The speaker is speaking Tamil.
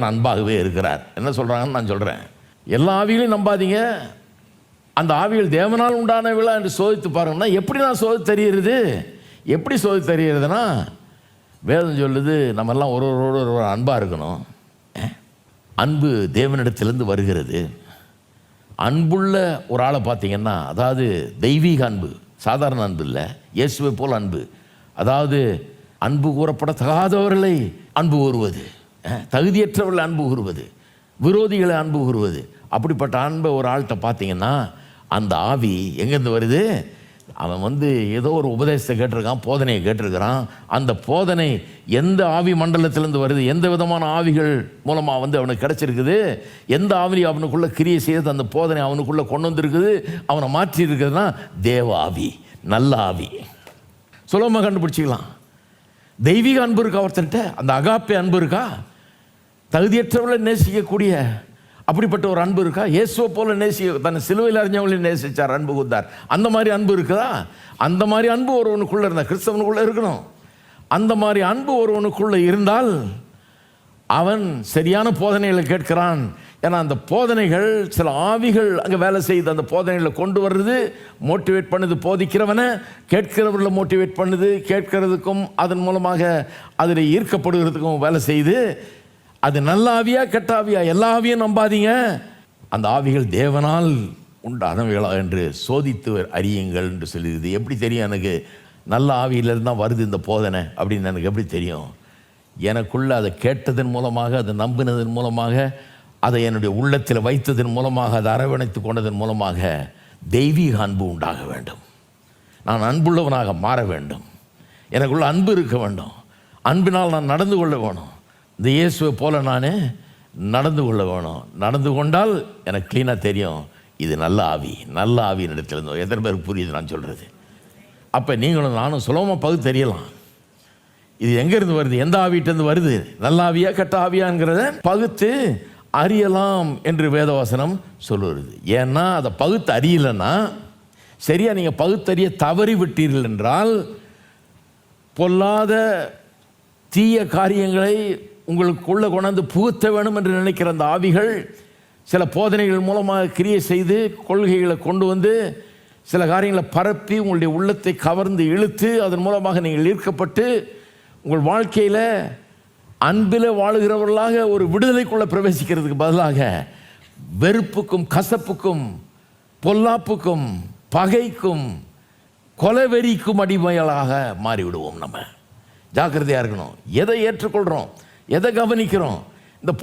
அன்பாகவே இருக்கிறார். என்ன சொல்கிறாங்கன்னு நான் சொல்கிறேன். எல்லா ஆவிகளையும் நம்பாதீங்க. அந்த ஆவிகள் தேவனால் உண்டானவிழா என்று சோதித்து பாருங்கன்னா, எப்படி நான் சோதித்து தெரிகிறது? எப்படி சோதித்து தெரிகிறதுனா, வேதம் சொல்லுது நம்மெல்லாம் ஒருவரோடு ஒருவர் அன்பாக இருக்கணும். அன்பு தேவனிடத்திலிருந்து வருகிறது. அன்புள்ள ஒரு ஆளை பார்த்தீங்கன்னா, அதாவது தெய்வீக அன்பு, சாதாரண அன்பு இல்லை, இயேசுவை போல் அன்பு. அதாவது அன்பு கூறப்படத்தகாதவர்களை அன்பு கூறுவது, தகுதியற்றவர்களை அன்பு கூறுவது, விரோதிகளை அன்பு கூறுவது. அப்படிப்பட்ட அன்பை ஒரு ஆள்கிட்ட பார்த்தீங்கன்னா, அந்த ஆவி எங்கேருந்து வருது? அவன் ஏதோ ஒரு உபதேசத்தை கேட்டிருக்கான், போதனையை கேட்டிருக்கிறான். அந்த போதனை எந்த ஆவி மண்டலத்திலேருந்து வருது? எந்த விதமான ஆவிகள் மூலமாக அவனுக்கு கிடச்சிருக்குது? எந்த ஆவி அவனுக்குள்ளே கிரியை செய்து அந்த போதனை அவனுக்குள்ளே கொண்டு வந்திருக்குது, அவனை மாற்றி இருக்குதுன்னா தேவ ஆவி, நல்ல ஆவி. சுலபமாக கண்டுபிடிச்சிக்கலாம். தெய்வீக அன்பு இருக்கா ஒருத்தன்ட்ட? அந்த அகாப்பே அன்பு இருக்கா? தகுதியற்றவர்களை நேசிக்கக்கூடிய அப்படிப்பட்ட ஒரு அன்பு இருக்கா? இயேசுவை போல தன்னை சிலுவையில் அறிஞ்சவங்களையும் நேசிச்சார், அன்பு கூர்ந்தார். அந்த மாதிரி அன்பு இருக்குதா? அந்த மாதிரி அன்பு ஒருவனுக்குள்ளே இருந்தால் கிறிஸ்தவனுக்குள்ளே இருக்கணும். அந்த மாதிரி அன்பு ஒருவனுக்குள்ளே இருந்தால் அவன் சரியான போதனைகளை கேட்கிறான். ஏன்னா அந்த போதனைகள் சில ஆவிகள் அங்கே வேலை செய்து அந்த போதனைகளை கொண்டு வர்றது, மோட்டிவேட் பண்ணுது. போதிக்கிறவனை கேட்கிறவர்களை மோட்டிவேட் பண்ணுது. கேட்கறதுக்கும் அதன் மூலமாக அதில் ஈர்க்கப்படுகிறதுக்கும் வேலை செய்து. அது நல்ல ஆவியா கெட்ட ஆவியா? எல்லா ஆவியும் நம்பாதீங்க. அந்த ஆவிகள் தேவனால் உண்டானவைகளா என்று சோதித்து அறியுங்கள் என்று சொல்லிடுது. எப்படி தெரியும் எனக்கு நல்ல ஆவியிலிருந்து தான் வருது இந்த போதனை அப்படின்னு? எனக்கு எப்படி தெரியும்? எனக்குள்ள அதை கேட்டதன் மூலமாக, அதை நம்பினதன் மூலமாக, அதை என்னுடைய உள்ளத்தில் வைத்ததன் மூலமாக, அதை அரவணைத்து கொண்டதன் மூலமாக தெய்வீக அன்பு உண்டாக வேண்டும். நான் அன்புள்ளவனாக மாற வேண்டும். எனக்குள்ள அன்பு இருக்க வேண்டும். அன்பினால் நான் நடந்து கொள்ள வேணும். இந்த இயேசுவை போல நான் நடந்து கொள்ள வேணும். நடந்து கொண்டால் எனக்கு க்ளீனாக தெரியும் இது நல்ல ஆவி. நல்ல ஆவியின் இடத்துல இருந்தோம். எத்தனை பேருக்கு புரியுது நான் சொல்கிறது? அப்போ நீங்களும் நானும் சுலபமாக பகுத்து தெரியலாம். இது எங்கேருந்து வருது, எந்த ஆவியிட்டேருந்து வருது, நல்ல ஆவியா கெட்ட ஆவியாங்கிறத பகுத்து அறியலாம் என்று வேதவசனம் சொல்லுறது. ஏன்னா அதை பகுத்து அறியலைன்னா, சரியா நீங்கள் பகுத்தறிய தவறி விட்டீர்கள் என்றால், பொல்லாத தீய காரியங்களை உங்களுக்குள்ளே கொண்டாந்து புகுத்த வேணும் என்று நினைக்கிற அந்த ஆவிகள் சில போதனைகள் மூலமாக கிரியை செய்து கொள்கைகளை கொண்டு வந்து சில காரியங்களை பரப்பி உங்களுடைய உள்ளத்தை கவர்ந்து இழுத்து அதன் மூலமாக நீங்கள் ஈர்க்கப்பட்டு உங்கள் வாழ்க்கையில் அன்பில் வாழுகிறவர்களாக ஒரு விடுதலைக்குள்ளே பிரவேசிக்கிறதுக்கு பதிலாக வெறுப்புக்கும் கசப்புக்கும் பொல்லாப்புக்கும் பகைக்கும் கொலைவெறிக்கும் அடிமைகளாக மாறிவிடுவோம். நம்ம ஜாக்கிரதையாக இருக்கணும். எதை ஏற்றுக்கொள்கிறோம், எதை கவனிக்கிறோம். இந்த